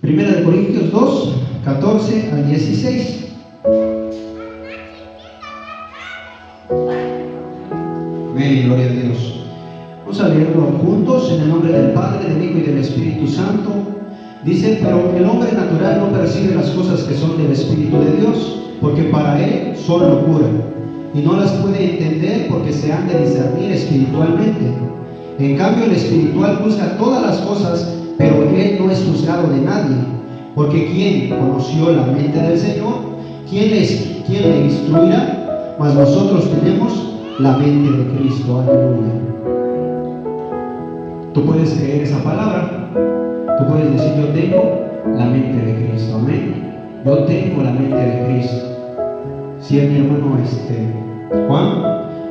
Primera de Corintios 2, 14 al 16. Amén, gloria a Dios. Vamos a leerlo juntos en el nombre del Padre, del Hijo y del Espíritu Santo. Dice: pero el hombre natural no percibe las cosas que son del Espíritu de Dios, porque para él son locura, y no las puede entender porque se han de discernir espiritualmente. En cambio, el espiritual juzga todas las cosas, pero él no es juzgado de nadie. Porque ¿quién conoció la mente del Señor? ¿Quién le instruirá? Mas nosotros tenemos la mente de Cristo. Aleluya. Tú puedes creer esa palabra. Tú puedes decir: yo tengo la mente de Cristo. Amén. Yo tengo la mente de Cristo. Si es mi hermano Juan,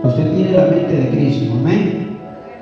usted tiene la mente de Cristo. Amén.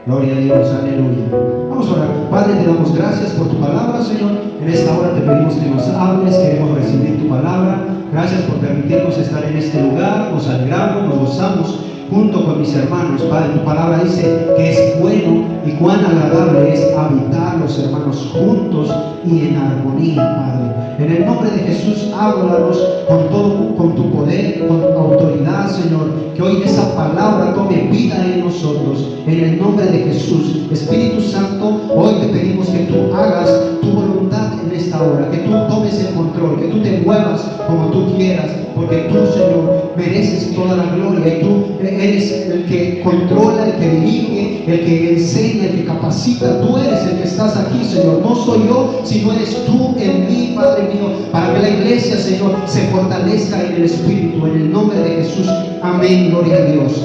Gloria a Dios, aleluya. Vamos a orar. Padre, te damos gracias por tu palabra, Señor. En esta hora te pedimos que nos hables, queremos recibir tu palabra. Gracias por permitirnos estar en este lugar. Nos alegramos, nos gozamos junto con mis hermanos. Padre, tu palabra dice que es bueno y cuán agradable es habitar los hermanos juntos y en armonía, Padre. En el nombre de Jesús, háblanos con tu poder, con autoridad, Señor. Que hoy esa palabra tome vida en nosotros. En el nombre de Jesús, Espíritu Santo, hoy te pedimos que tú hagas tu voluntad en esta hora. Que tú tomes el control, que tú te muevas como tú quieras. Porque tú, Señor, mereces toda la gloria. Y tú eres el que controla, el que dirige, el que enseña, el que capacita. Tú eres el que estás aquí, Señor. No soy yo, sino eres tú en mí, Padre mío, para que la iglesia, Señor, se fortalezca en el Espíritu, en el nombre de Jesús. Amén, gloria a Dios.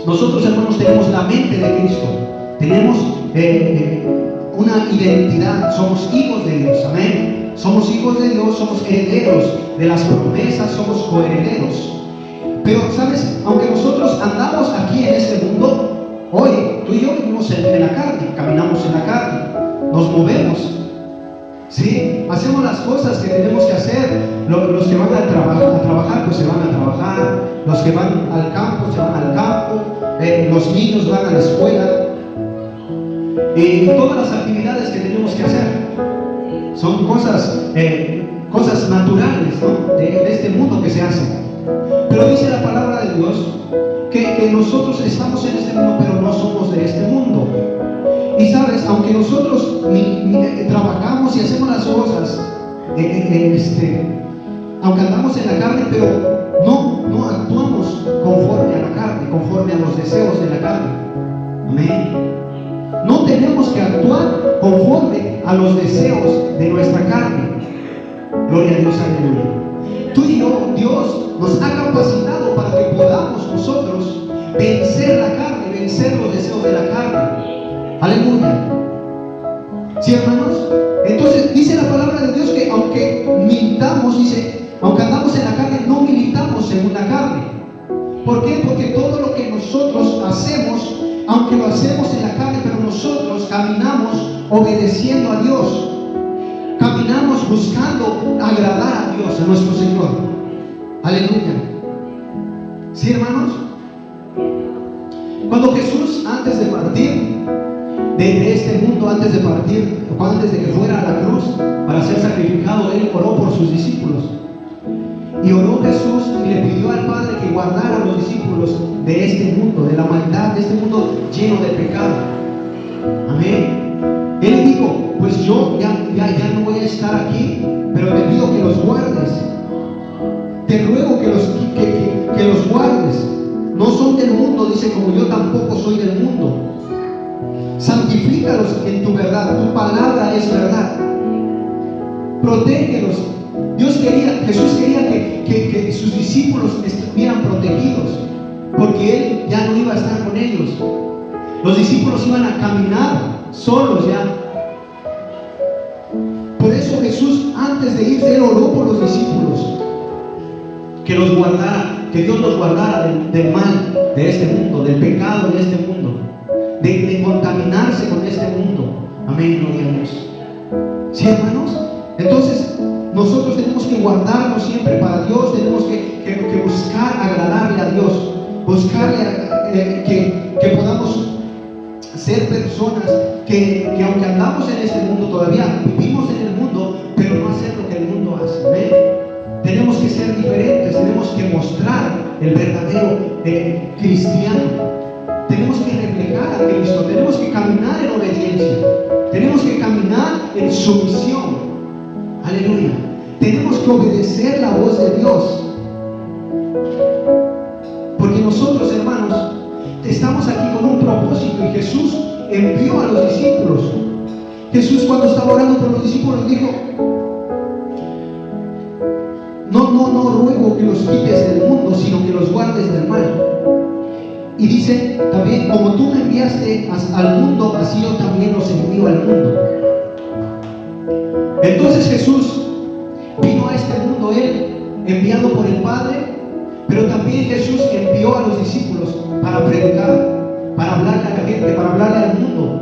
Nosotros, hermanos, tenemos la mente de Cristo. Tenemos una identidad. Somos hijos de Dios. Amén. Somos hijos de Dios, somos herederos de las promesas, somos coherederos. Pero, ¿sabes? Aunque nosotros andamos aquí en este mundo, hoy tú y yo vivimos en la carne, caminamos en la carne, nos movemos. ¿Sí? Hacemos las cosas que tenemos que hacer. Los que van a trabajar, pues se van a trabajar. Los que van al campo, se van al campo. Los niños van a la escuela. Y todas las actividades que tenemos que hacer son cosas naturales, ¿no? de este mundo que se hacen. Pero dice la palabra de Dios que nosotros estamos en este mundo, pero no somos de este mundo. Y sabes, aunque nosotros trabajamos y hacemos las cosas, aunque andamos en la carne, pero no actuamos conforme a la carne, conforme a los deseos de la carne. Amén. No tenemos que actuar conforme a los deseos de nuestra carne. Gloria a Dios, aleluya. Tú y yo, Dios nos ha capacitado para que podamos nosotros vencer la carne, vencer los deseos de la carne. Aleluya. ¿Sí, hermanos? Entonces dice la palabra de Dios que aunque militamos, dice, aunque andamos en la carne, no militamos según la carne. ¿Por qué? Porque todo lo que nosotros hacemos, aunque lo hacemos en la carne, pero nosotros caminamos obedeciendo a Dios. Caminamos buscando agradar a Dios, a nuestro Señor. Aleluya. ¿Sí, hermanos? Cuando Jesús, antes de partir de este mundo, antes de que fuera a la cruz para ser sacrificado, Él oró por sus discípulos. Y oró Jesús y le pidió al Padre que guardara a los discípulos de este mundo, de la maldad, de este mundo lleno de pecado. Amén. Él dijo: pues yo ya no voy a estar aquí, pero te pido que los guardes. Te ruego que los guardes. No son del mundo, dice, como yo tampoco soy del mundo. Santifícalos en tu verdad. Tu palabra es verdad. Protégelos. Jesús quería que sus discípulos estuvieran protegidos, porque Él ya no iba a estar con ellos. Los discípulos iban a caminar solos ya. Por eso Jesús, antes de irse, Él oró por los discípulos, que los guardara, que Dios los guardara del mal de este mundo, del pecado de este mundo, de contaminarse con este mundo. Amén, gloria a Dios. ¿Sí, hermanos? Entonces nosotros tenemos que guardarnos siempre para Dios. Tenemos que buscar agradarle a Dios, buscarle que podamos ser personas que aunque andamos en este mundo, todavía vivimos en el mundo, el verdadero cristiano. Tenemos que reflejar a Cristo, tenemos que caminar en obediencia, tenemos que caminar en sumisión. Aleluya. Tenemos que obedecer la voz de Dios. Porque nosotros, hermanos, estamos aquí con un propósito y Jesús envió a los discípulos. Jesús, cuando estaba orando por los discípulos, dijo: no ruego que los quites del mundo, sino que los guardes del mal. Y dice también: como tú me enviaste al mundo, así yo también los envío al mundo. Entonces Jesús vino a este mundo, Él enviado por el Padre, pero también Jesús envió a los discípulos para predicar, para hablarle a la gente, para hablarle al mundo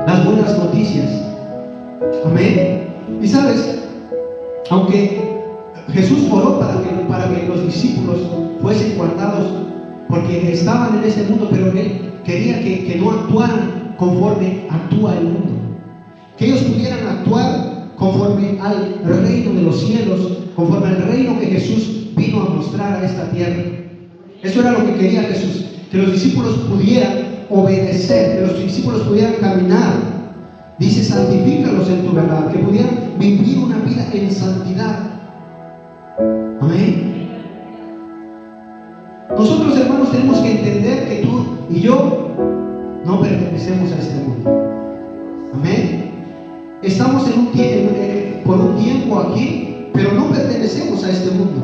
las buenas noticias. Amén. Y sabes, aunque Jesús oró para que los discípulos fuesen guardados, porque estaban en ese mundo, pero Él quería que no actuaran conforme actúa el mundo, que ellos pudieran actuar conforme al reino de los cielos, conforme al reino que Jesús vino a mostrar a esta tierra. Eso era lo que quería Jesús, que los discípulos pudieran obedecer, que los discípulos pudieran caminar. Dice: santifícalos en tu verdad, que pudieran vivir una vida en santidad. Amén. Nosotros, hermanos, tenemos que entender que tú y yo no pertenecemos a este mundo. Amén. Estamos por un tiempo aquí, pero no pertenecemos a este mundo.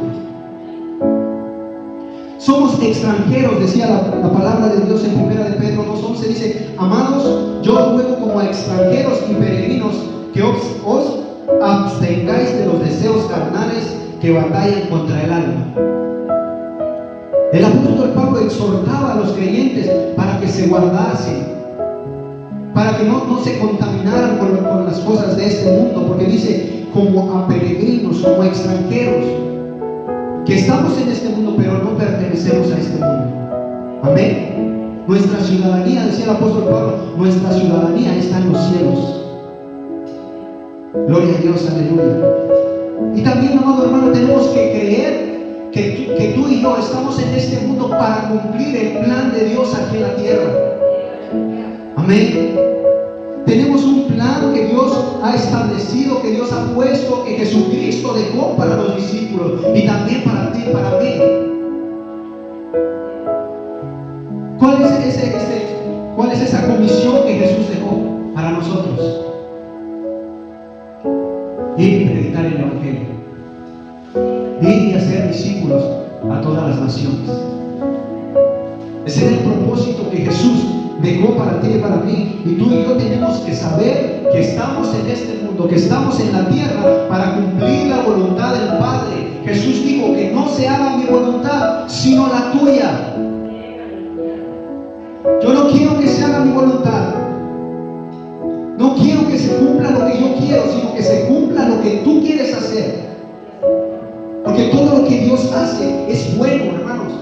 Somos extranjeros, decía la palabra de Dios en 1 de Pedro 2:11, dice: amados, yo os ruego como a extranjeros y peregrinos que os abstengáis de los deseos carnales que batallan contra el alma. El apóstol Pablo exhortaba a los creyentes para que se guardasen, para que no se contaminaran con las cosas de este mundo, porque dice: como a peregrinos, como a extranjeros, que estamos en este mundo, pero no pertenecemos a este mundo. Amén. Nuestra ciudadanía, decía el apóstol Pablo, nuestra ciudadanía está en los cielos. Gloria a Dios, aleluya. Y también, amado hermano, tenemos que creer que tú y yo estamos en este mundo para cumplir el plan de Dios aquí en la tierra. Amén. Tenemos un plan que Dios ha establecido, que Dios ha puesto, que Jesucristo dejó para los discípulos y también para ti y para mí. ¿Cuál es esa comisión que Jesús dejó para nosotros? Ir y predicar el Evangelio, ir y hacer discípulos a todas las naciones. Ese es el propósito que Jesús dejó para ti y para mí. Y tú y yo tenemos que saber que estamos en este mundo, que estamos en la tierra para cumplir la voluntad del Padre. Jesús dijo: que no se haga mi voluntad, sino la tuya. Yo no quiero que se haga mi voluntad. No quiero que se cumpla lo que yo quiero, sino que se cumpla lo que tú quieres hacer. Porque todo lo que Dios hace es bueno, hermanos.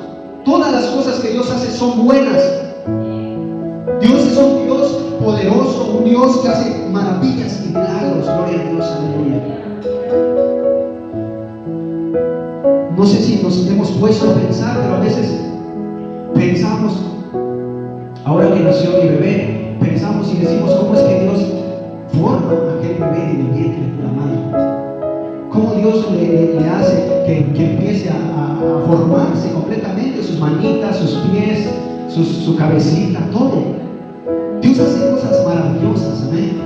Todas las cosas que Dios hace son buenas. Dios es un Dios poderoso, un Dios que hace maravillas y milagros. Gloria a Dios, aleluya. No sé si nos hemos puesto a pensar, pero a veces pensamos, ahora que nació mi bebé, pensamos y decimos: ¿cómo es que Dios forma a aquel bebé en el vientre de la madre? ¿Cómo Dios le hace que empiece a formarse completamente, sus manitas, sus pies, su cabecita, todo? Dios hace cosas maravillosas, amén.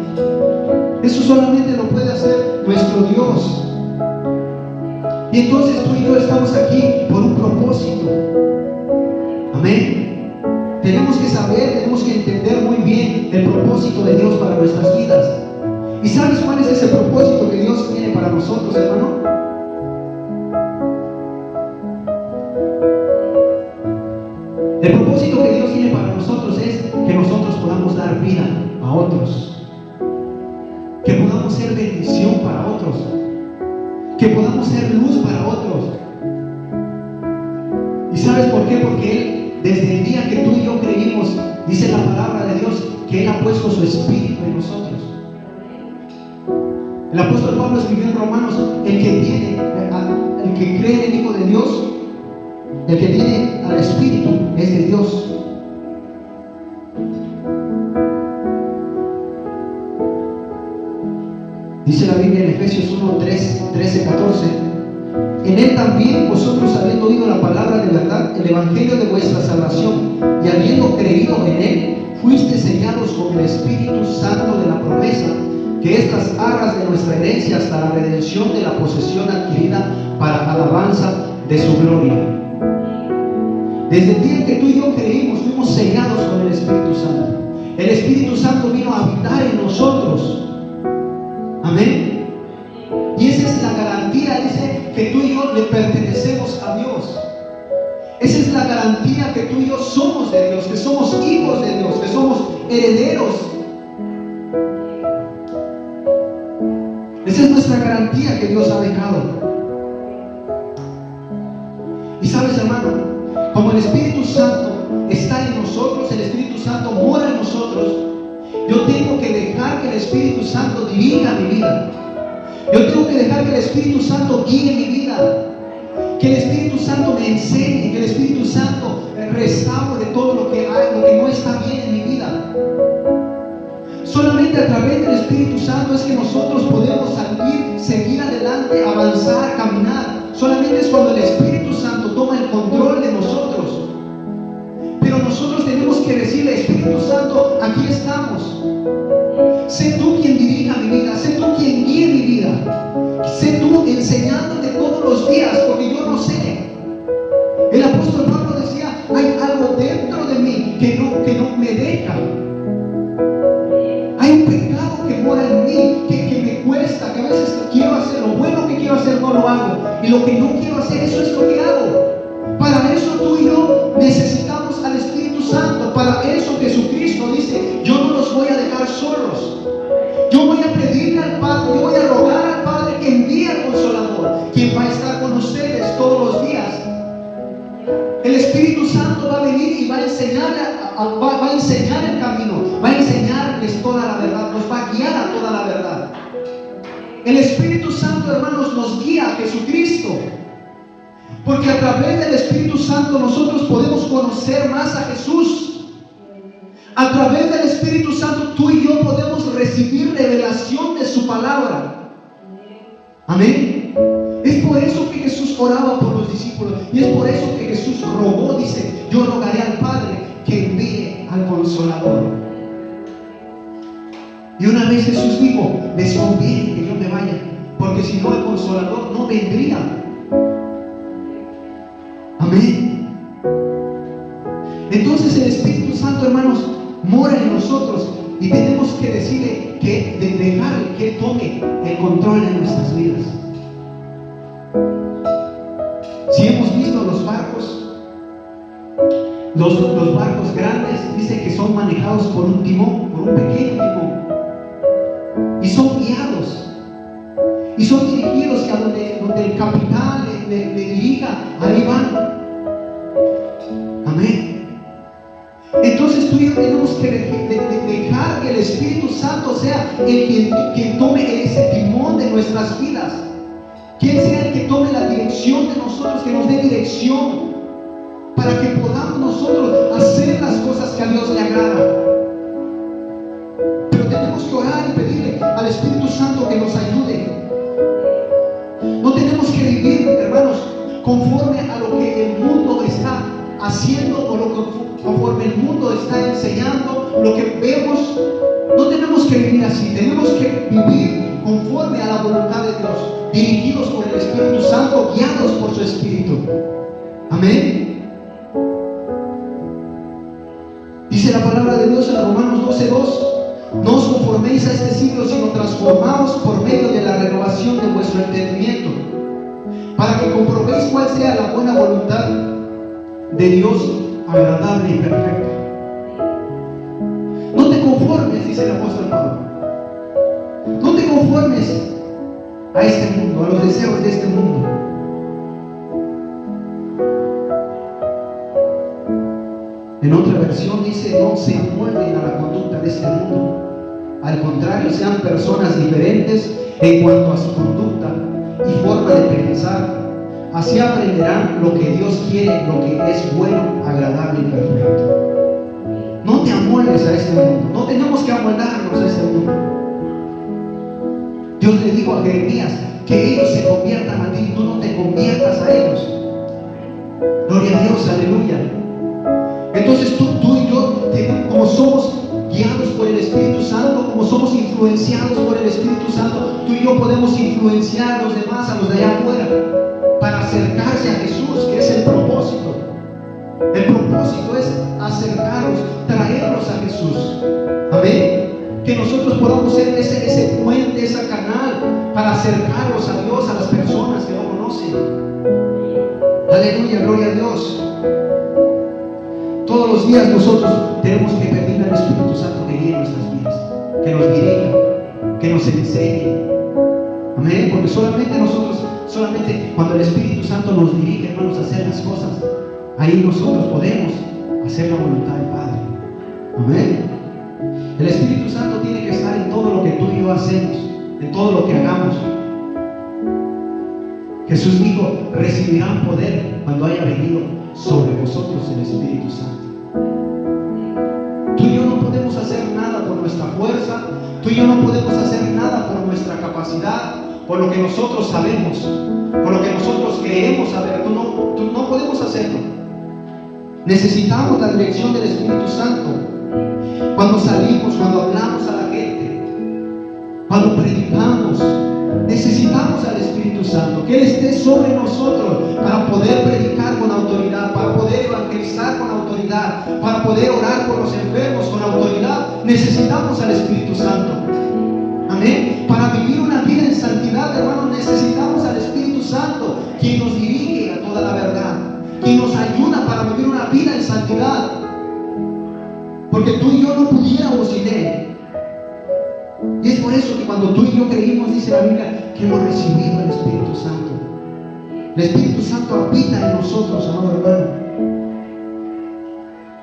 Eso solamente lo puede hacer nuestro Dios. Y entonces tú y yo estamos aquí por un propósito. Amén. Tenemos que saber, tenemos que entender muy bien el propósito de Dios para nuestras vidas. ¿Y sabes cuál es ese propósito que Dios tiene para nosotros, hermano? El propósito que Dios tiene para nosotros es que nosotros podamos dar vida a otros, que podamos ser bendición para otros, que podamos ser luz para otros. ¿Y sabes por qué? Porque Él, desde el día que tú y yo creímos, dice la palabra de Dios, que Él ha puesto su espíritu en nosotros. El apóstol Pablo escribió en Romanos: el que cree en el Hijo de Dios El que tiene al Espíritu es de Dios. Dice la Biblia en Efesios 1, 13, 14: en Él también vosotros, habiendo oído la palabra de verdad, el evangelio de vuestra salvación, y habiendo creído en Él, fuiste sellados con el Espíritu Santo de la promesa, que es las arras de nuestra herencia hasta la redención de la posesión adquirida para alabanza de su gloria. Desde el día en que tú y yo creímos, fuimos sellados con el Espíritu Santo. El Espíritu Santo vino a habitar en nosotros. Amén. Y esa es la garantía, dice, que tú y yo le pertenecemos a Dios. Esa es la garantía que tú y yo somos de Dios, que somos hijos de Dios, que somos herederos. Esa es nuestra garantía que Dios ha dejado. Y sabes, hermano, como el Espíritu Santo está en nosotros, el Espíritu Santo mora en nosotros, yo tengo que dejar que el Espíritu Santo dirija mi vida. Yo tengo que dejar que el Espíritu Santo guíe mi vida. Que el Espíritu Santo me enseñe, que el Espíritu Santo restaure todo lo que hay, lo que no está bien en mi vida. Solamente a través del Espíritu Santo es que nosotros podemos salir, seguir adelante, avanzar, caminar. Solamente es cuando el Espíritu Santo toma el control de nosotros. Pero nosotros tenemos que decirle: Espíritu Santo, aquí estamos. Sé tú quien dirija mi vida, sé tú quien guíe mi vida. Sé tú enseñándote todos los días, porque yo no sé. El apóstol Pablo decía: hay algo dentro de mí que no me deja. Hay un pecado que mora en mí, que me cuesta, que a veces quiero hacer lo bueno que quiero hacer, no lo hago. Y lo que no quiero hacer, eso es lo que hago. Para eso tú y yo necesitamos al Espíritu Santo. Para eso Jesucristo dice: yo no los voy a dejar solos. Yo voy a pedirle al Padre, yo voy a rogar al Padre que envíe al Consolador, quien va a estar con ustedes todos los días. El Espíritu Santo va a venir y va a enseñar el camino, va a enseñarles toda la verdad, nos va a guiar a toda la verdad. El Espíritu Santo, hermanos, nos guía a Jesucristo, porque a través del Espíritu Santo nosotros podemos conocer más a Jesús. A través del Espíritu Santo tú y yo podemos recibir revelación de su palabra. Amén. Es por eso que Jesús oraba por los discípulos, y es por eso que Jesús rogó, dice: yo rogaré al Padre que envíe al Consolador. Y una vez Jesús dijo: les conviene que yo me vaya, porque si no, el Consolador no vendría. Amén. Entonces el Espíritu Santo, hermanos, mora en nosotros, y tenemos que decirle que dejarle que Él tome el control de nuestras vidas. Si hemos visto los barcos grandes, dice que son manejados por un timón, por un pequeño timón, y son guiados y son dirigidos a donde el capitán le dirija, ahí van. Amén. Entonces tú y yo tenemos que dejar que el Espíritu Santo sea el quien tome ese timón de nuestras vidas, que Él sea el que tome la dirección de nosotros, que nos dé dirección para que podamos nosotros hacer las cosas que a Dios le agrada. Pero tenemos que orar y pedirle al Espíritu Santo que nos ayude. No tenemos que vivir, hermanos, conforme a lo que el mundo está haciendo, o conforme el mundo está enseñando, lo que vemos. No tenemos que vivir así. Tenemos que vivir conforme a la voluntad de Dios, dirigidos por el Espíritu Santo, guiados por su Espíritu. Amén. Dice la palabra de Dios en Romanos 12:2: no os conforméis a este siglo, sino transformaos por medio de la renovación de vuestro entendimiento, para que comprobéis cuál sea la buena voluntad de Dios, agradable y perfecta. No te conformes, dice el apóstol Pablo. No te conformes a este mundo, a los deseos de este mundo. En otra versión dice: no se amolden a la conducta de este mundo. Al contrario, sean personas diferentes en cuanto a su conducta y forma de pensar, Así aprenderán lo que Dios quiere, lo que es bueno, agradable y perfecto. No te amoldes a este mundo. No tenemos que amoldarnos a este mundo. Dios le dijo a Jeremías que ellos se conviertan a ti, tú no te conviertas a ellos. Gloria a Dios, aleluya. Entonces tú y yo, como somos guiados por el Espíritu Santo, como somos influenciados por el Espíritu Santo, tú y yo podemos influenciar a los demás, a los de allá afuera, para acercarse a Jesús, que es el propósito. El propósito es acercarlos, traerlos a Jesús. Amén. Que nosotros podamos ser ese puente, ese canal para acercarlos a Dios, a las personas que no conocen. Aleluya, gloria a Dios. Todos los días nosotros tenemos que pedirle al Espíritu Santo que guíe nuestras vidas, que nos dirija, que nos enseñe. Amén. Porque solamente cuando el Espíritu Santo nos dirige, hermanos, a hacer las cosas, ahí nosotros podemos hacer la voluntad del Padre. Amén. El Espíritu Santo tiene que estar en todo lo que tú y yo hacemos, en todo lo que hagamos. Jesús dijo: recibirán poder cuando haya venido sobre vosotros el Espíritu Santo. Tú y yo no podemos hacer nada por nuestra fuerza. Tú y yo no podemos hacer nada por nuestra capacidad, por lo que nosotros sabemos, por lo que nosotros creemos saber. Tú no podemos hacerlo. Necesitamos la dirección del Espíritu Santo. Cuando salimos, cuando hablamos a la gente, cuando predicamos, necesitamos al Espíritu Santo, que Él esté sobre nosotros para poder predicar con autoridad, para poder evangelizar con autoridad, para poder orar por los enfermos con autoridad. Necesitamos al Espíritu Santo. Amén. Para vivir una vida en santidad, hermanos, necesitamos al Espíritu Santo, quien nos dirige a toda la verdad, quien nos ayuda para vivir una vida en santidad. Porque tú y yo no pudiéramos sin Él. Y es por eso que cuando tú y yo creímos, dice la Biblia, que hemos recibido el Espíritu Santo. El Espíritu Santo habita en nosotros, amado hermano.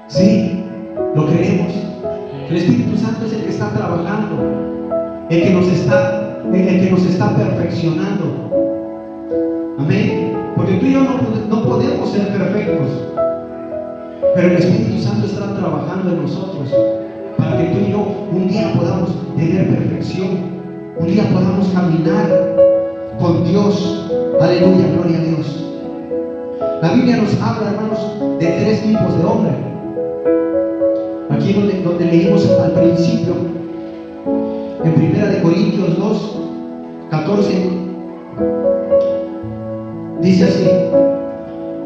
Sí, lo creemos. El Espíritu Santo es el que está trabajando, el que nos está perfeccionando. Amén. Porque tú y yo no podemos ser perfectos, pero el Espíritu Santo está trabajando en nosotros para que tú y yo un día podamos tener perfección, un día podamos caminar con Dios. Aleluya, gloria a Dios. La Biblia nos habla, hermanos, de 3 tipos de hombres. Aquí donde leímos al principio, en 1 Corintios 2, 14, dice así: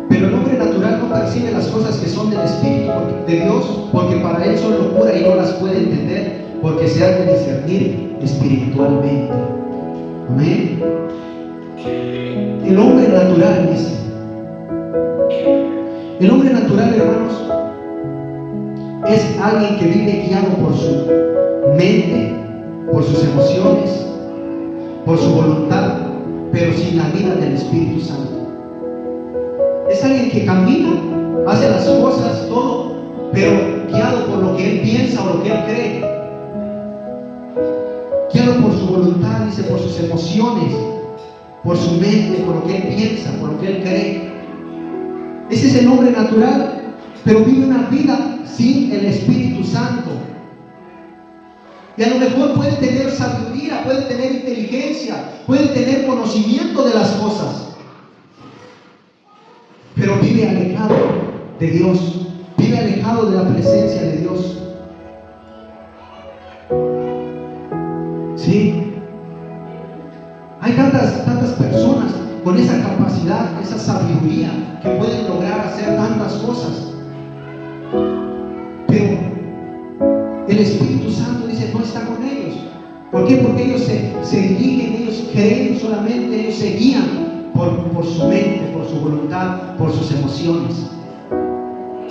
pero el hombre natural no percibe las cosas que son del Espíritu de Dios, porque para él son locura y no las puede entender, porque se han de discernir espiritualmente. Amén. El hombre natural, dice. El hombre natural, hermanos, es alguien que vive guiado por su mente, por sus emociones, por su voluntad, pero sin la vida del Espíritu Santo. Es alguien que camina, hace las cosas, todo, pero guiado por lo que él piensa o lo que él cree. Guiado por su voluntad, dice, por sus emociones, por su mente, por lo que él piensa, por lo que él cree. Ese es el hombre natural, pero vive una vida sin el Espíritu Santo. Y a lo mejor puede tener sabiduría, puede tener inteligencia, puede tener conocimiento de las cosas, pero vive alejado de Dios, vive alejado de la presencia de Dios. Sí, hay tantas personas con esa capacidad, esa sabiduría, que pueden lograr hacer tantas cosas, pero el Espíritu Santo, dice, no está con ellos. ¿Por qué? Porque ellos se dirigen, ellos creen solamente, ellos se guían por su mente, por su voluntad, por sus emociones,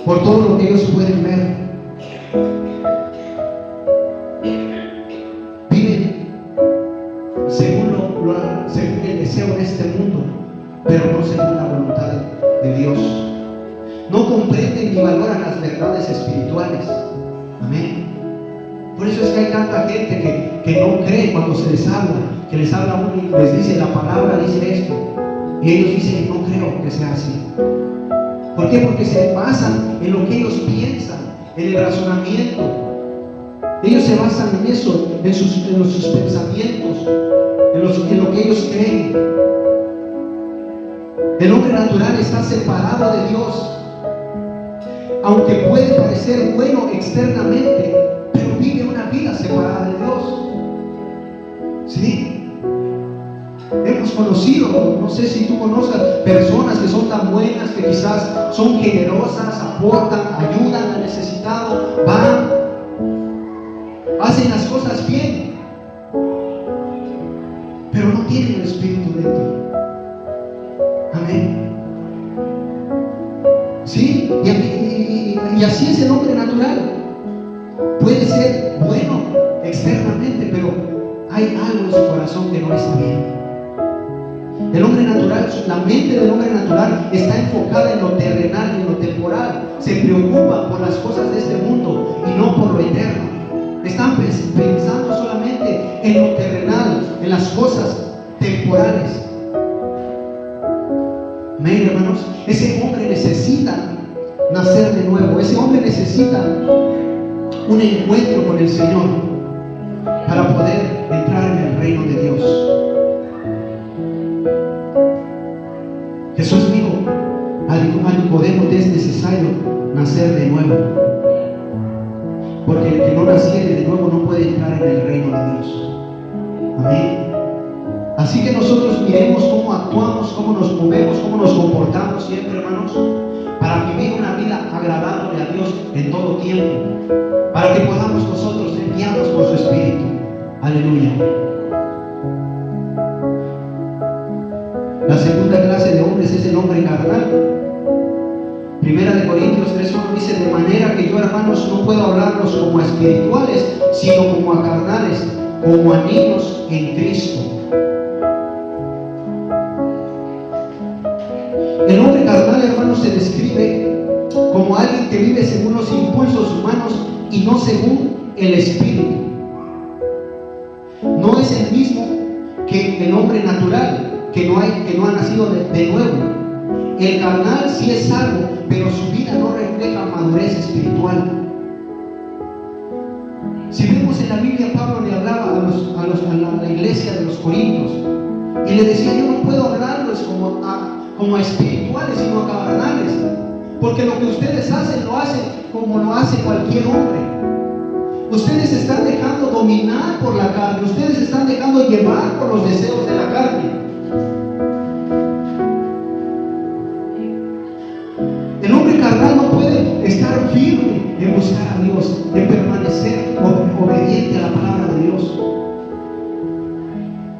por todo lo que ellos pueden ver. Viven según el deseo de este mundo, pero no según la voluntad de Dios. No comprenden ni valoran las verdades espirituales. Amén. Por eso es que hay tanta gente que no cree cuando se les habla, que les habla uno y les dice: la palabra dice esto, Y ellos dicen, no creo que sea así. ¿Por qué? Porque se basan en lo que ellos piensan, en el razonamiento. Ellos se basan en eso, en sus pensamientos, en lo que ellos creen. El hombre natural está separado de Dios. Aunque puede parecer bueno externamente, pero vive una vida separada de Dios. ¿Sí? Hemos conocido, no sé si tú conozcas, personas que son tan buenas, que quizás son generosas, aportan, ayudan al necesitado, van, hacen las cosas bien, pero no tienen el Espíritu dentro. Amén. ¿Sí? Y así es el hombre natural. Puede ser bueno externamente, pero hay algo en su corazón que no está bien. El hombre natural, la mente del hombre natural está enfocada en lo terrenal y en lo temporal. Se preocupa por las cosas de este mundo y no por lo eterno. Están pensando solamente en lo terrenal, en las cosas temporales. Amén, hermanos. Ese hombre necesita nacer de nuevo. Ese hombre necesita un encuentro con el Señor para poder entrar en el reino de Dios. Jesús dijo a Nicodemo que es necesario nacer de nuevo, porque el que no naciere de nuevo no puede entrar en el reino de Dios. Amén. Así que nosotros miremos cómo actuamos, cómo nos movemos, cómo nos comportamos siempre, hermanos, para vivir una vida agradable a Dios en todo tiempo, para que podamos nosotros ser guiados por su Espíritu. Aleluya. La segunda clase de hombres es el hombre carnal. Primera de Corintios 3:1 dice: de manera que yo, hermanos, no puedo hablarlos como a espirituales, sino como a carnales, como a niños en Cristo. El hombre carnal, hermanos, se describe como alguien que vive según los impulsos humanos y no según el Espíritu. No es el mismo que el hombre natural, que no ha nacido de nuevo. El carnal sí es salvo, pero su vida no refleja madurez espiritual. Si vemos en la Biblia, Pablo le hablaba a la iglesia de los Corintios y le decía: yo no puedo hablarles como a espirituales, sino a carnales, porque lo que ustedes hacen lo hacen como lo hace cualquier hombre. Ustedes se están dejando dominar por la carne, ustedes se están dejando llevar por los deseos de la carne. El hombre carnal no puede estar firme en buscar a Dios, en permanecer obediente a la palabra de Dios.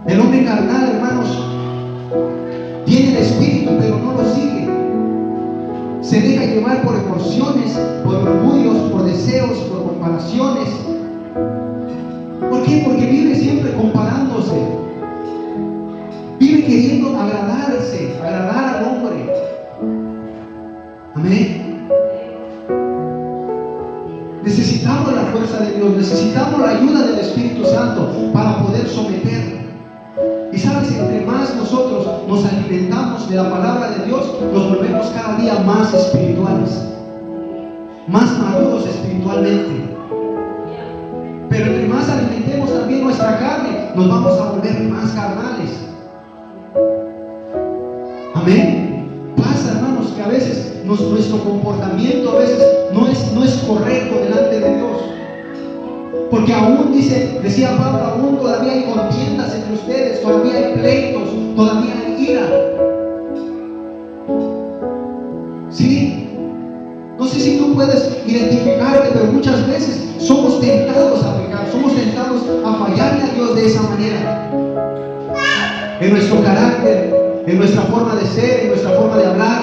El hombre carnal, hermanos, tiene el Espíritu, pero no lo sigue. Se deja llevar por emociones, por orgullos, por deseos, por comparaciones. ¿Por qué? Porque vive siempre comparándose. Vive queriendo agradar al hombre. Amén. Necesitamos la fuerza de Dios, necesitamos la ayuda del Espíritu Santo para poder someterlo. Y sabes, entre más nosotros nos alimentamos de la palabra de Dios, nos volvemos cada día más espirituales, más maduros espiritualmente. Pero entre más alimentemos también nuestra carne, nos vamos a volver más carnales. Amén. Pasa, hermanos, que a veces nuestro comportamiento a veces no es correcto delante de Dios. Porque aún decía Pablo, aún todavía hay contiendas entre ustedes, todavía hay pleitos, todavía hay ira. ¿Sí? No sé si tú puedes identificarte, pero muchas veces somos tentados a pecar, somos tentados a fallarle a Dios de esa manera. En nuestro carácter, en nuestra forma de ser, en nuestra forma de hablar,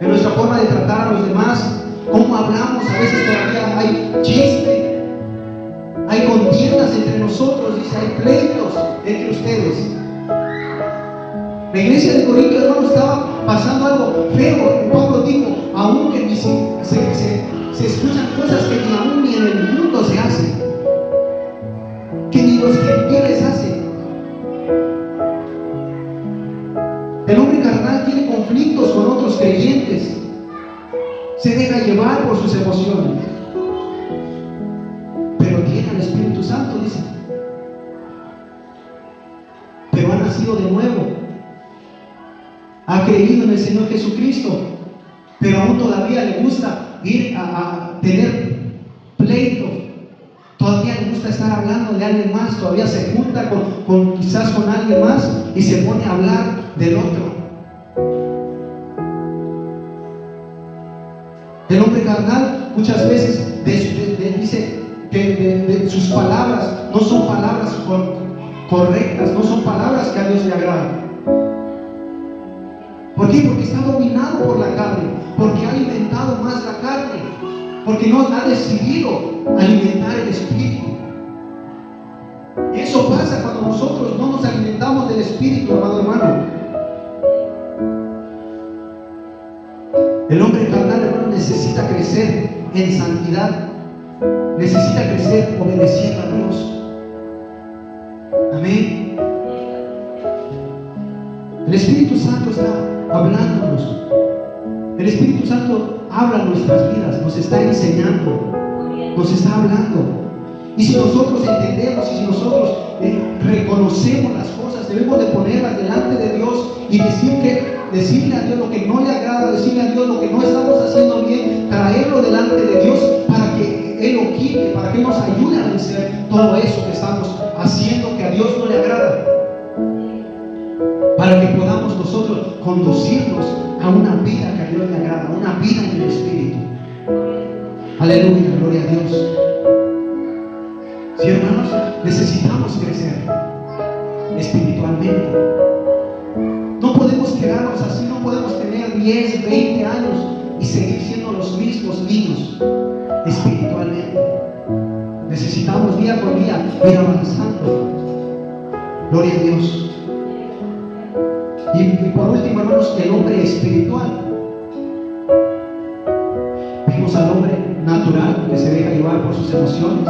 en nuestra forma de tratar a los demás, cómo hablamos. A veces todavía hay chiste, hay contiendas entre nosotros, dice, hay pleitos entre ustedes. La iglesia de Corinto, hermano, estaba pasando algo feo. Pablo dijo, aún que se escuchan cosas que ni aún ni en el mundo se hacen, que ni los gentiles hacen. El hombre carnal tiene conflictos con otros creyentes. Se deja llevar por sus emociones. Pero tiene al Espíritu Santo, dice. Pero ha nacido de nuevo. Ha creído en el Señor Jesucristo. Pero aún todavía le gusta ir a tener pleito. Todavía le gusta estar hablando de alguien más. Todavía se junta quizás con alguien más y se pone a hablar del otro. El hombre carnal muchas veces dice que sus palabras no son palabras correctas, no son palabras que a Dios le agradan. ¿Por qué? Porque está dominado por la carne, porque ha alimentado más la carne, porque no ha decidido alimentar el Espíritu. Y eso pasa cuando nosotros no nos alimentamos del Espíritu, amado hermano. El hombre carnal, hermano, necesita crecer en santidad, necesita crecer obedeciendo a Dios. Amén. El Espíritu Santo está hablándonos. El Espíritu Santo habla nuestras vidas, nos está enseñando, nos está hablando. Y si nosotros entendemos y si nosotros reconocemos las cosas, debemos de ponerlas delante de Dios y decirle a Dios lo que no le agrada, decirle a Dios lo que no estamos haciendo bien, traerlo delante de Dios para que Él lo quite, para que Él nos ayude a vencer todo eso que estamos haciendo que a Dios no le agrada, para que podamos nosotros conducirnos a una vida que a Dios le agrada, a una vida en el Espíritu. Aleluya, gloria a Dios. Sí, hermanos, necesitamos crecer espiritualmente. No podemos quedarnos así, no podemos tener 10, 20 años y seguir siendo los mismos niños espiritualmente. Necesitamos día por día ir avanzando. Gloria a Dios. Y por último, hermanos, el hombre espiritual. Vimos al hombre natural que se deja llevar por sus emociones.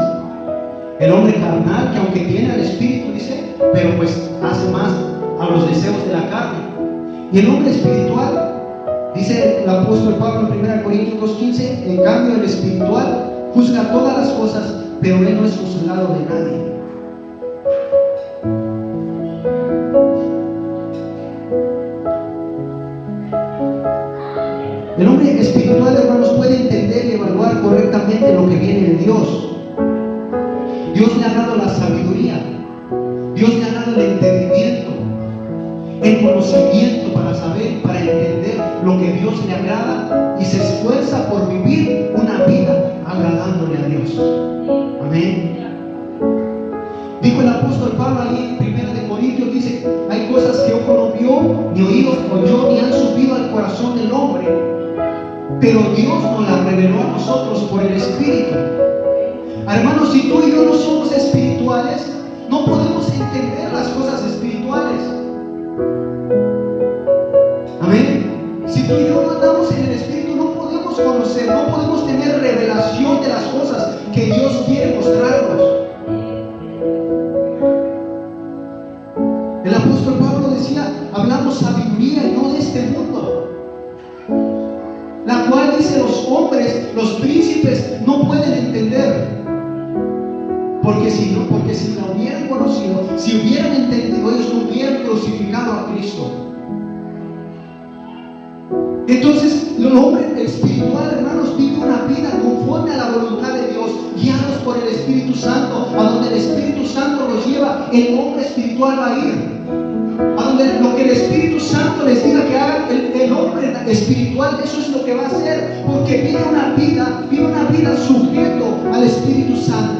El hombre carnal que aunque tiene al Espíritu, dice, pero pues hace más a los deseos de la carne. Y el hombre espiritual, dice el apóstol Pablo en 1 Corintios 2:15, en cambio el espiritual juzga todas las cosas, pero él no es juzgado de nadie. El hombre espiritual, hermanos, puede entender y evaluar correctamente lo que viene de Dios. Dios le ha dado la sabiduría, Dios le ha dado el entendimiento, el conocimiento para saber, para entender lo que Dios le agrada y se esfuerza por vivir una vida agradándole a Dios. Amén. Dijo el apóstol Pablo ahí en 1 Corintios, dice, hay cosas que ojo no vio, ni oído oyó, ni han subido al corazón del hombre, pero Dios nos la reveló a nosotros por el Espíritu. Hermanos, si tú y yo no somos espirituales, no podemos entender las cosas espirituales. Amén. Si tú y yo no andamos en el Espíritu, no podemos conocer, no podemos tener revelación de las cosas que Dios quiere mostrarnos. El apóstol Pablo decía, hablamos sabiduría y no de este mundo, la cual, dice, los hombres, los príncipes no pueden entender. Porque si la hubieran conocido, si hubieran entendido, ellos no hubieran crucificado a Cristo. Entonces, el hombre espiritual, hermanos, vive una vida conforme a la voluntad de Dios, guiados por el Espíritu Santo. A donde el Espíritu Santo los lleva, el hombre espiritual va a ir. A donde lo que el Espíritu Santo les diga que hagan, el hombre espiritual, eso es lo que va a hacer, porque vive una vida sujeto al Espíritu Santo,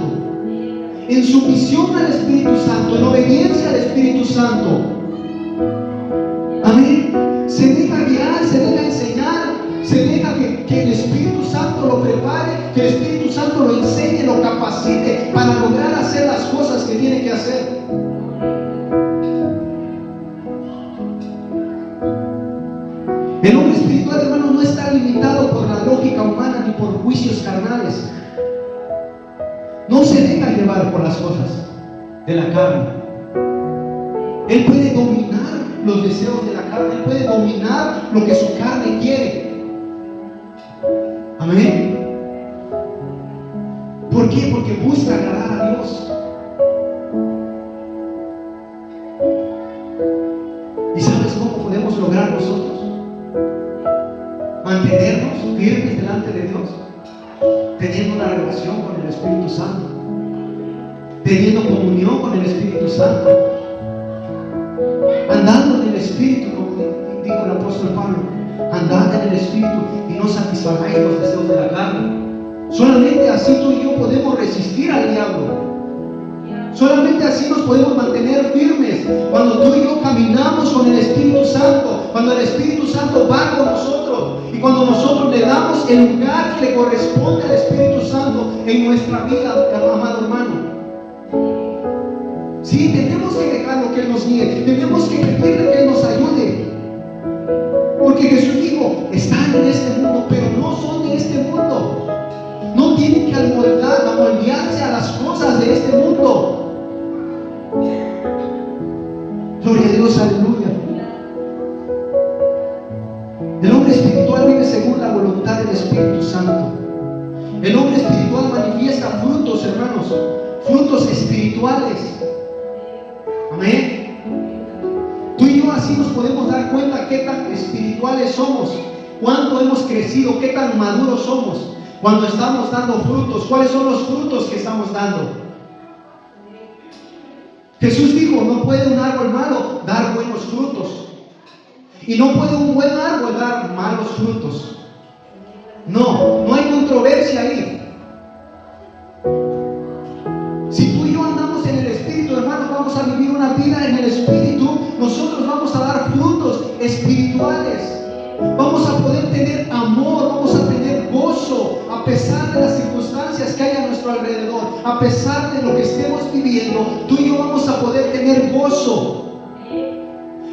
en sumisión al Espíritu Santo, en obediencia al Espíritu Santo. Amén. Se deja guiar, se deja enseñar, se deja que el Espíritu Santo lo prepare, que el Espíritu Santo lo enseñe, lo capacite para lograr hacer las cosas que tiene que hacer. El hombre espiritual, hermano, no está limitado por la lógica humana ni por juicios carnales. No se deja llevar por las cosas de la carne. Él puede dominar los deseos de la carne, Él puede dominar lo que su carne quiere. Amén. ¿Por qué? Porque busca agradar a Dios. ¿Y sabes cómo podemos lograr nosotros mantenernos firmes delante de Dios? Teniendo una relación con el Espíritu Santo, teniendo comunión con el Espíritu Santo, andando en el Espíritu, como dijo el apóstol Pablo. Andad en el Espíritu y no satisfagáis los deseos de la carne. Solamente así tú y yo podemos resistir al diablo. Solamente así nos podemos mantener firmes. Cuando tú y yo caminamos con el Espíritu Santo, cuando el Espíritu Santo va con nosotros y cuando nosotros le damos el lugar que le corresponde al Espíritu Santo en nuestra vida, amado hermano. Sí, tenemos que dejar lo que Él nos guíe, tenemos que pedirle que Él nos ayude. Porque Jesús dijo, están en este mundo, pero no son de este mundo. No tienen que amoldearse a las cosas de este mundo. Gloria a Dios, aleluya. El hombre espiritual vive según la voluntad del Espíritu Santo. El hombre espiritual manifiesta frutos, hermanos, frutos espirituales. Amén. Tú y yo así nos podemos dar cuenta qué tan espirituales somos, cuánto hemos crecido, qué tan maduros somos cuando estamos dando frutos. ¿Cuáles son los frutos que estamos dando? Jesús dijo, no puede un árbol malo dar buenos frutos, y no puede un buen árbol dar malos frutos. No hay controversia ahí. Si tú y yo andamos en el Espíritu, hermanos, vamos a vivir una vida en el Espíritu. Nosotros vamos a dar frutos espirituales. Vamos a poder tener amor, vamos a tener gozo a pesar de las circunstancias que hay a nuestro alrededor, a pesar de lo que estemos viviendo. Tú y yo vamos a poder tener gozo.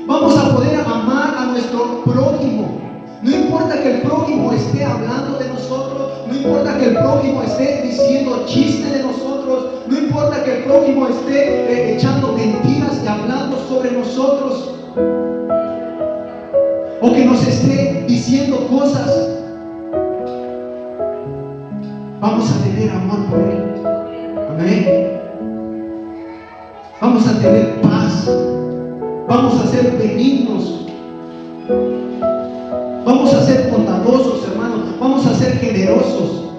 Vamos a poder amar a nuestro prójimo. No importa que el prójimo esté hablando de nosotros, no importa que el prójimo esté diciendo chistes de nosotros, no importa que el prójimo esté echando mentiras y hablando sobre nosotros, o que nos esté diciendo cosas. Vamos a tener amor por Él. Amén. Vamos a tener paz. Vamos a ser benignos. Vamos a ser bondadosos, hermanos. Vamos a ser generosos.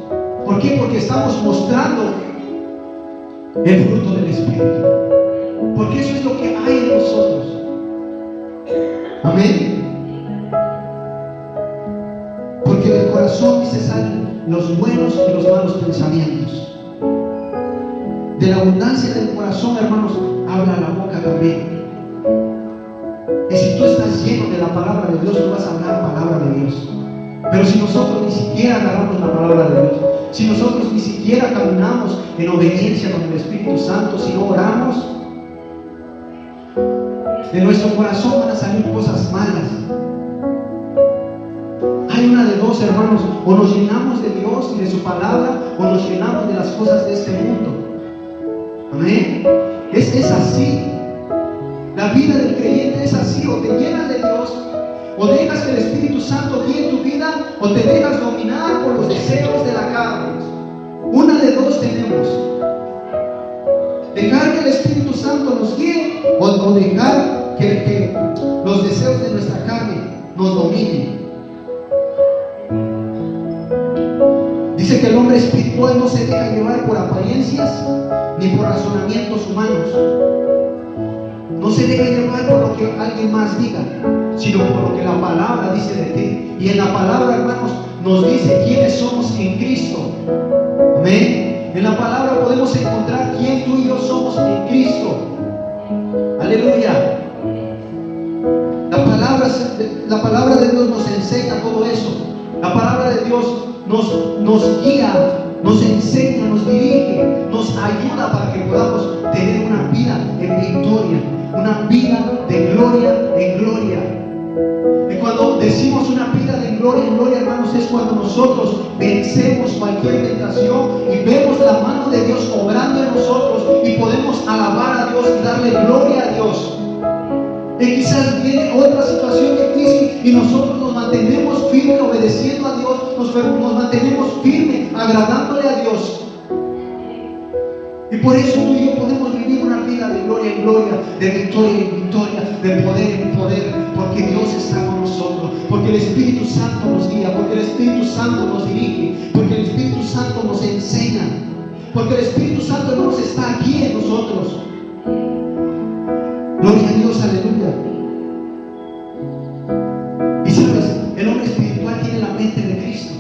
¿Por qué? Porque estamos mostrando el fruto del Espíritu. Porque eso es lo que hay en nosotros. Amén. Porque del corazón, dice, salen los buenos y los malos pensamientos. De la abundancia del corazón, hermanos, habla la boca también. Y si tú estás lleno de la palabra de Dios, tú vas a hablar palabra de Dios. Pero si nosotros ni siquiera agarramos la palabra de Dios, si nosotros ni siquiera caminamos en obediencia con el Espíritu Santo, si no oramos, de nuestro corazón van a salir cosas malas. Hay una de dos, hermanos: o nos llenamos de Dios y de su palabra, o nos llenamos de las cosas de este mundo. Amén. Es así. La vida del creyente es así: o te llenas de Dios, o dejas que el Espíritu Santo guíe tu vida, o te dejas dominar por los deseos de la carne. Una de dos tenemos: dejar que el Espíritu Santo nos guíe, o dejar que los deseos de nuestra carne nos dominen. Dice que el hombre espiritual no se deja llevar por apariencias ni por razonamientos humanos. No se deja llevar por lo que alguien más diga, sino por lo que la palabra dice de ti. Y en la palabra, hermanos, nos dice quiénes somos en Cristo. Amén. En la palabra podemos encontrar quién tú y yo somos en Cristo. Aleluya. La palabra de Dios nos enseña todo eso. La palabra de Dios nos guía, nos enseña, nos dirige, nos ayuda para que podamos tener una vida en victoria, una vida de gloria en gloria. Y cuando decimos una vida de gloria en gloria, hermanos, es cuando nosotros vencemos cualquier tentación y vemos la mano de Dios obrando en nosotros y podemos alabar a Dios y darle gloria a Dios. Y quizás viene otra situación difícil y nosotros nos mantenemos firmes obedeciendo a Dios, nos mantenemos firmes agradándole a Dios. Y por eso tú y yo podemos vivir una vida de gloria en gloria, de victoria en victoria, de poder en poder, porque Dios está con nosotros, porque el Espíritu Santo nos guía, porque el Espíritu Santo nos dirige, porque el Espíritu Santo nos enseña, porque el Espíritu Santo no nos está aquí en nosotros. Gloria a Dios, aleluya. Y sabes, el hombre espiritual tiene la mente de Cristo.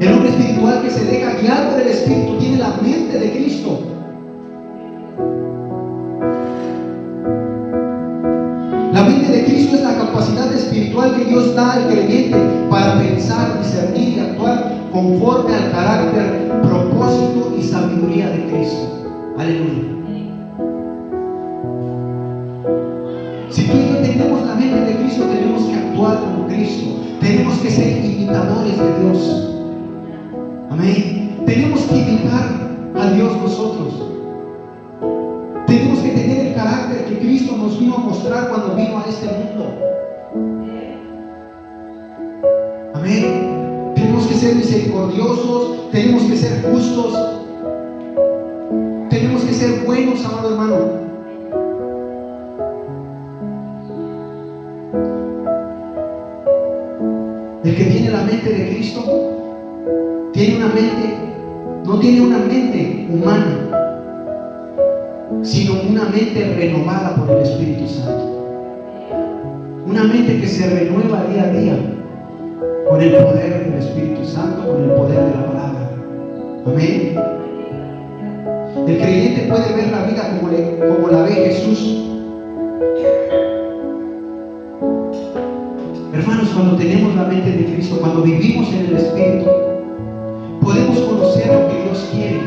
El hombre espiritual que se deja guiar por el Espíritu tiene la mente de Cristo. La mente de Cristo es la capacidad espiritual que Dios da al creyente para pensar, discernir y actuar conforme al carácter, propósito y sabiduría de Cristo. Aleluya. Si tú y yo tenemos la mente de Cristo, tenemos que actuar como Cristo. Tenemos que ser imitadores de Dios. Amén. Tenemos que imitar a Dios nosotros. Tenemos que tener el carácter que Cristo nos vino a mostrar cuando vino a este mundo. Amén. Tenemos que ser misericordiosos, tenemos que ser justos, tenemos que ser buenos, amado hermano. El que tiene la mente de Cristo tiene una mente, no tiene una mente humana, sino una mente renovada por el Espíritu Santo. Una mente que se renueva día a día con el poder del Espíritu Santo, con el poder de la palabra. Amén. El creyente puede ver la vida como la ve Jesús. Hermanos, cuando tenemos la mente de Cristo, cuando vivimos en el Espíritu, podemos conocer lo que Dios quiere,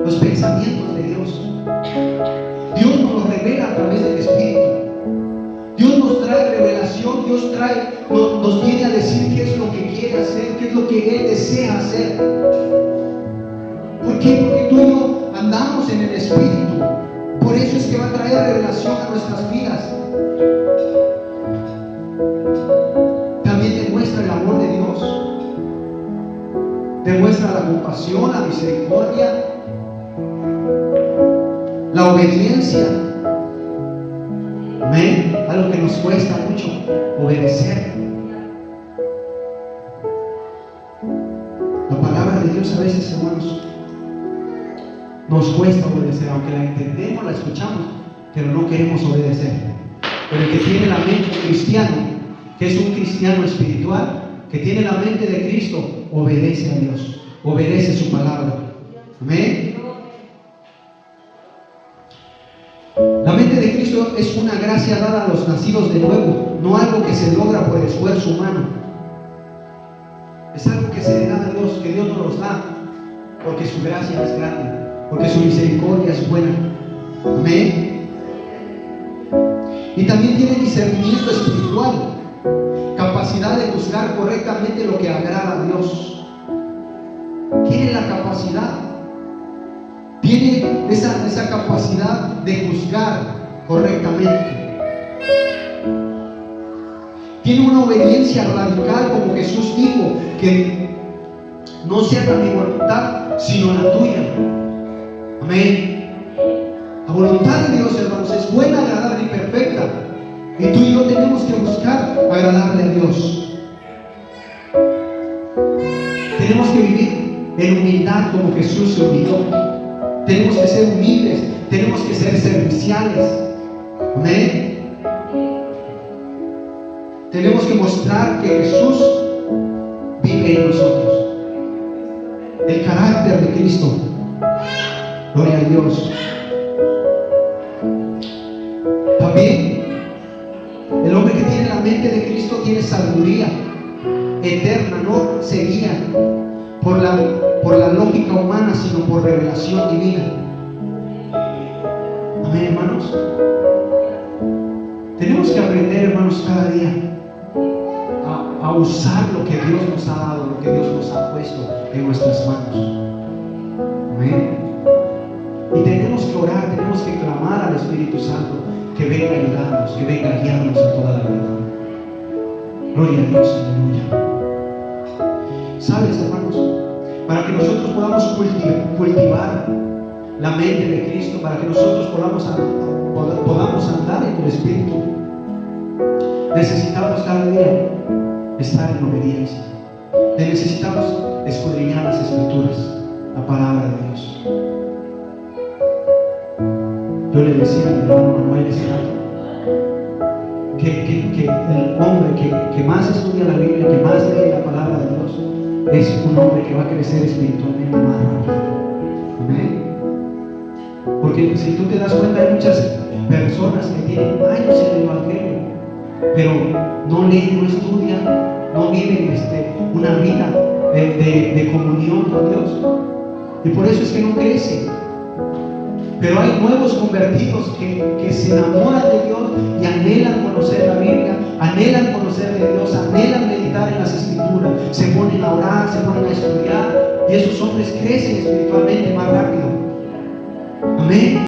los pensamientos de Dios. Dios nos lo revela a través del Espíritu. Dios nos trae revelación, Dios nos viene a decir qué es lo que quiere hacer, qué es lo que Él desea hacer. ¿Por qué? Porque tú y yo andamos en el Espíritu. Por eso es que va a traer revelación a nuestras vidas. También demuestra el amor de Dios. Demuestra la compasión, la misericordia, la obediencia. Amén. Algo que nos cuesta mucho, obedecer. La palabra de Dios a veces, hermanos, nos cuesta obedecer, aunque la entendemos, la escuchamos, pero no queremos obedecer. Pero el que tiene la mente cristiana, que es un cristiano espiritual, que tiene la mente de Cristo, obedece a Dios, obedece su palabra. Amén. La mente de Cristo es una gracia dada a los nacidos de nuevo, no algo que se logra por esfuerzo humano. Es algo que se le da a Dios, que Dios nos da, porque su gracia es grande, porque su misericordia es buena. Amén. Y también tiene discernimiento espiritual, capacidad de juzgar correctamente lo que agrada a Dios. Tiene la capacidad, tiene esa capacidad de juzgar correctamente. Tiene una obediencia radical, como Jesús dijo, que no sea mi voluntad sino la tuya. Amén. La voluntad de Dios, hermanos, es buena, agradable y perfecta. Y tú y yo tenemos que buscar agradarle a Dios. Tenemos que vivir en humildad como Jesús se humilló. Tenemos que ser humildes, tenemos que ser serviciales. Amén. Tenemos que mostrar que Jesús vive en nosotros. El carácter de Cristo. Gloria a Dios. También el hombre que tiene la mente de Cristo tiene sabiduría eterna, no se guía por la lógica humana, sino por revelación divina. Amén, hermanos. Tenemos que aprender, hermanos, cada día a usar lo que Dios nos ha dado, lo que Dios nos ha puesto en nuestras manos. Amén. Y tenemos que orar, tenemos que clamar al Espíritu Santo que venga a ayudarnos, que venga a guiarnos a toda la verdad. Gloria a Dios, aleluya. ¿Sabes, hermanos? Para que nosotros podamos cultivar la mente de Cristo, para que nosotros podamos andar en el Espíritu, necesitamos cada día estar en obediencia. Necesitamos escudriñar las Escrituras, la palabra de Dios. Yo le decía a mi hermano Manuel que el hombre que más estudia la Biblia, que más lee la palabra de Dios, es un hombre que va a crecer espiritualmente más rápido. Amén. Porque si tú te das cuenta, hay muchas personas que tienen años en el Evangelio, pero no leen, no estudian, no viven una vida de comunión con Dios. Y por eso es que no crecen. Pero hay nuevos convertidos que se enamoran de Dios y anhelan conocer la Biblia, anhelan conocer de Dios, anhelan meditar en las Escrituras, se ponen a orar, se ponen a estudiar, y esos hombres crecen espiritualmente más rápido. Amén.